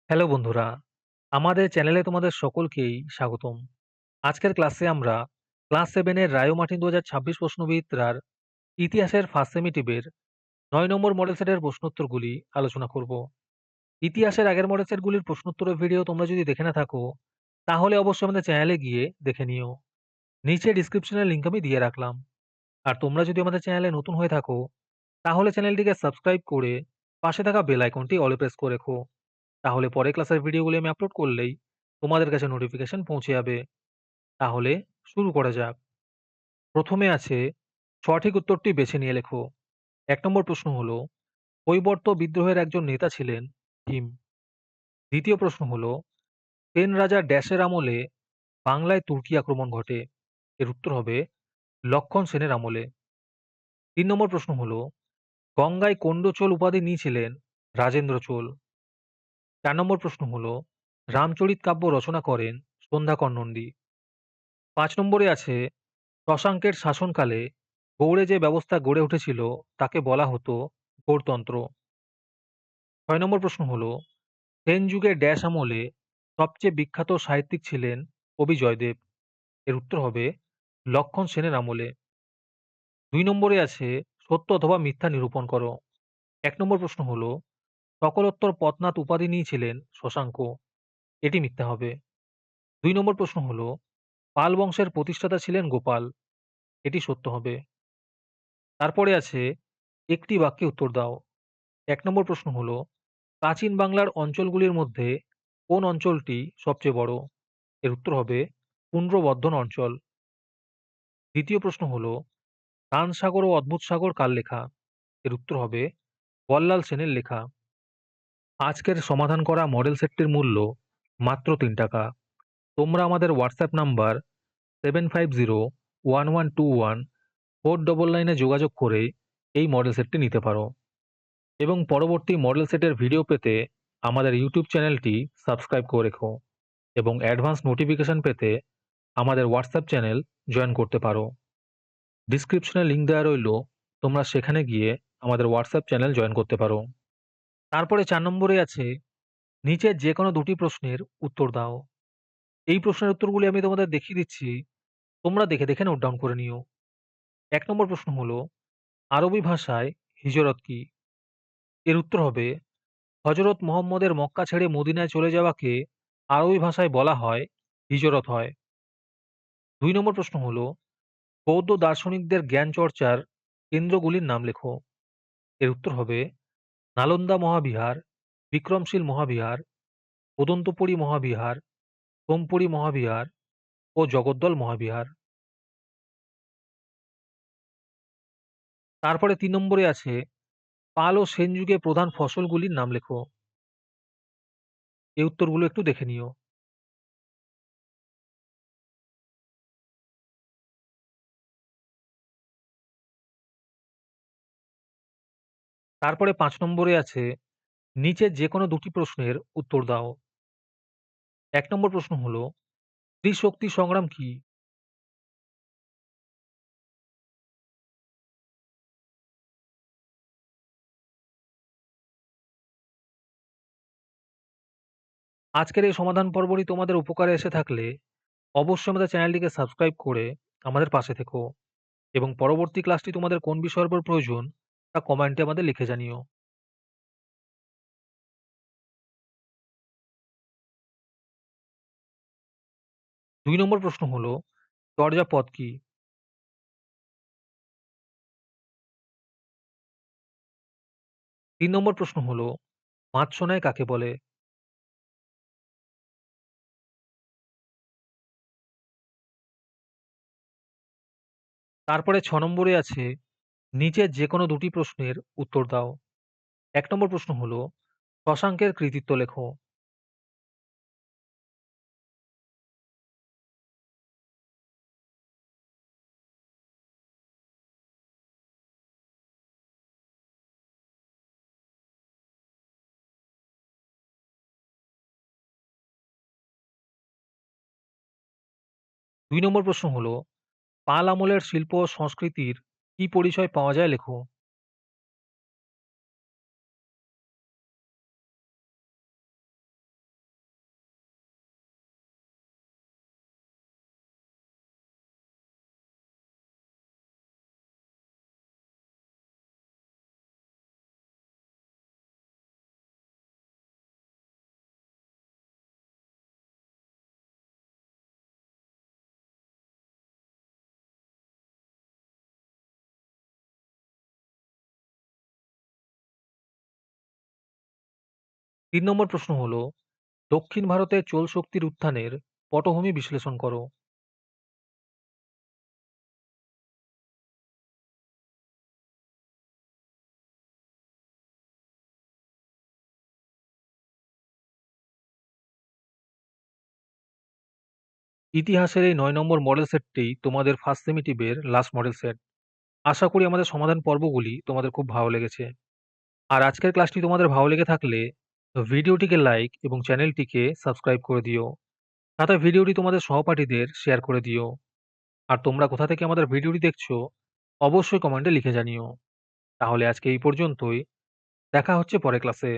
Hello বন্ধুরা, আমাদের চ্যানেলে তোমাদের সকলকেই স্বাগতম। আজকের ক্লাসে আমরা ক্লাস 7 এর রায়ো মার্টিন ২০২৬ প্রশ্নবিদ্যার ইতিহাসের ফার্স্ট সেমিটিভের ৯ নম্বর মডেল সেটের প্রশ্নোত্তরগুলি আলোচনা করব। ইতিহাসের আগের মডেল সেটগুলির প্রশ্নোত্তরের ভিডিও তোমরা যদি দেখে না থাকো, তাহলে অবশ্যই আমাদের চ্যানেলে গিয়ে দেখে নিও। নিচে ডিসক্রিপশনের লিংক আমি দিয়ে রাখলাম। আর তোমরা যদি আমাদের চ্যানেলে নতুন হয়ে থাকো, তাহলে চ্যানেলটিকে সাবস্ক্রাইব করে পাশে থাকা বেল আইকনটি অলে প্রেস করে রেখো। তাহলে পরে ক্লাসের ভিডিওগুলি আমি আপলোড করলেই তোমাদের কাছে নোটিফিকেশন পৌঁছে যাবে। তাহলে শুরু করা যাক। প্রথমে আছে সঠিক উত্তরটি বেছে নিয়ে লেখো। ১ নম্বর প্রশ্ন হলো, কৈবর্ত বিদ্রোহের একজন নেতা ছিলেন ভীম। দ্বিতীয় প্রশ্ন হলো, সেন রাজা ড্যাশের আমলে বাংলায় তুর্কি আক্রমণ ঘটে। এর উত্তর হবে লক্ষণ সেনের আমলে। ৩ নম্বর প্রশ্ন হলো, গঙ্গায় কোন্ড চোল উপাধি নিয়েছিলেন রাজেন্দ্র চোল। ৪ নম্বর প্রশ্ন হলো, রামচরিত কাব্য রচনা করেন সন্ধ্যাকর নন্দী। ৫ নম্বরে আছে, শশাঙ্কের শাসনকালে গৌড়ে যে ব্যবস্থা গড়ে উঠেছিল তাকে বলা হতো গৌড়তন্ত্র। ৬ নম্বর প্রশ্ন হলো, সেন যুগে ড্যাশ আমলে সবচেয়ে বিখ্যাত সাহিত্যিক ছিলেন কবি জয়দেব। এর উত্তর হবে লক্ষণ সেনের আমলে। ২ নম্বরে আছে, সত্য অথবা মিথ্যা নিরূপণ করো। ১ নম্বর প্রশ্ন হলো, সকলোত্তর পথনাথ উপাধি নিয়েছিলেন শশাঙ্ক। এটি মিথ্যা হবে। ২ নম্বর প্রশ্ন হলো, পাল বংশের প্রতিষ্ঠাতা ছিলেন গোপাল। এটি সত্য হবে। তারপরে আছে, একটি বাক্যে উত্তর দাও। ১ নম্বর প্রশ্ন হলো, প্রাচীন বাংলার অঞ্চলগুলির মধ্যে কোন অঞ্চলটি সবচেয়ে বড়? এর উত্তর হবে পুন্ড্রবর্ধন অঞ্চল। দ্বিতীয় প্রশ্ন হলো, প্রাণ সাগর ও অদ্ভুত সাগর কার লেখা? এর উত্তর হবে বল্লাল সেনের লেখা। আজকের সমাধান করা মডেল সেটটির মূল্য মাত্র ৩ টাকা। তোমরা আমাদের হোয়াটসঅ্যাপ নাম্বার 7501121499 এ যোগাযোগ করে এই মডেল সেটটি নিতে পারো এবং পরবর্তী মডেল সেটের ভিডিও পেতে আমাদের ইউটিউব চ্যানেলটি সাবস্ক্রাইব করে রেখো এবং অ্যাডভান্স নোটিফিকেশন পেতে আমাদের হোয়াটসঅ্যাপ চ্যানেল জয়েন করতে পারো। ডিসক্রিপশনে লিংক দেওয়া রইল, তোমরা সেখানে গিয়ে আমাদের হোয়াটসঅ্যাপ চ্যানেল জয়েন করতে পারো। তারপরে ৪ নম্বরে আছে, নিচের যে কোনো দুটি প্রশ্নের উত্তর দাও। এই প্রশ্নের উত্তরগুলি আমি তোমাদের দেখিয়ে দিচ্ছি, তোমরা দেখে দেখে নোট ডাউন করে নিও। ১ নম্বর প্রশ্ন হলো, আরবি ভাষায় হিজরত কি? এর উত্তর হবে হযরত মুহাম্মদের মক্কা ছেড়ে মদিনায় চলে যাওয়াকে আরবি ভাষায় বলা হয় হিজরত হয়। ২ নম্বর প্রশ্ন হলো, বৌদ্ধ দার্শনিকদের জ্ঞান চর্চার কেন্দ্রগুলির নাম লেখো। এর উত্তর হবে নালন্দা মহাবিহার, বিক্রমশীল মহাবিহার, উদন্তপুরী মহাবিহার, সোমপুরী মহাবিহার ও জগদ্দল মহাবিহার। তারপরে ৩ নম্বরে আছে, পাল ও সেন যুগে প্রধান ফসলগুলির নাম লেখো। এই উত্তরগুলো একটু দেখে নিও। তারপরে ৫ নম্বরে আছে, নিচের যে কোনো দুটি প্রশ্নের উত্তর দাও। ১ নম্বর প্রশ্ন হলো, ত্রিশক্তি সংগ্রাম কি? আজকের এই সমাধান পর্বটি তোমাদের উপকারে এসে থাকলে অবশ্যই আমাদের চ্যানেলটিকে সাবস্ক্রাইব করে আমাদের পাশে থেকো এবং পরবর্তী ক্লাসটি তোমাদের কোন বিষয়ের উপর প্রয়োজন তা কমেন্টে আমাদের লিখে জানিও। ২ নম্বর প্রশ্ন হলো, চর্যাপদ কি? ৩ নম্বর প্রশ্ন হলো, মাৎস্যন্যায় কাকে বলে? তারপরে ৬ নম্বরে আছে, নিচের যে কোনো দুটি প্রশ্নের উত্তর দাও। ১ নম্বর প্রশ্ন হলো, শশাঙ্কের কৃতিত্ব লেখো। ২ নম্বর প্রশ্ন হলো, পাল আমলের শিল্প ও সংস্কৃতির কি পরিচয় পাওয়া যায় লেখো। ৩ নম্বর প্রশ্ন হলো, দক্ষিণ ভারতে চোল শক্তির উত্থানের পটভূমি বিশ্লেষণ করো। ইতিহাসের এই ৯ নম্বর মডেল সেটটি তোমাদের ফার্স্ট সেমিটিভের লাস্ট মডেল সেট। আশা করি আমাদের সমাধান পর্বগুলি তোমাদের খুব ভালো লেগেছে। আর আজকের ক্লাসটি তোমাদের ভালো লেগে থাকলে ভিডিওটিকে লাইক এবং চ্যানেলটিকে সাবস্ক্রাইব করে দিও। সাথে ভিডিওটি তোমাদের সহপাঠীদের শেয়ার করে দিও। আর তোমরা কোথা থেকে আমাদের ভিডিওটি দেখছো অবশ্যই কমেন্টে লিখে জানিও। তাহলে আজকে এই পর্যন্তই। দেখা হচ্ছে পরের ক্লাসে।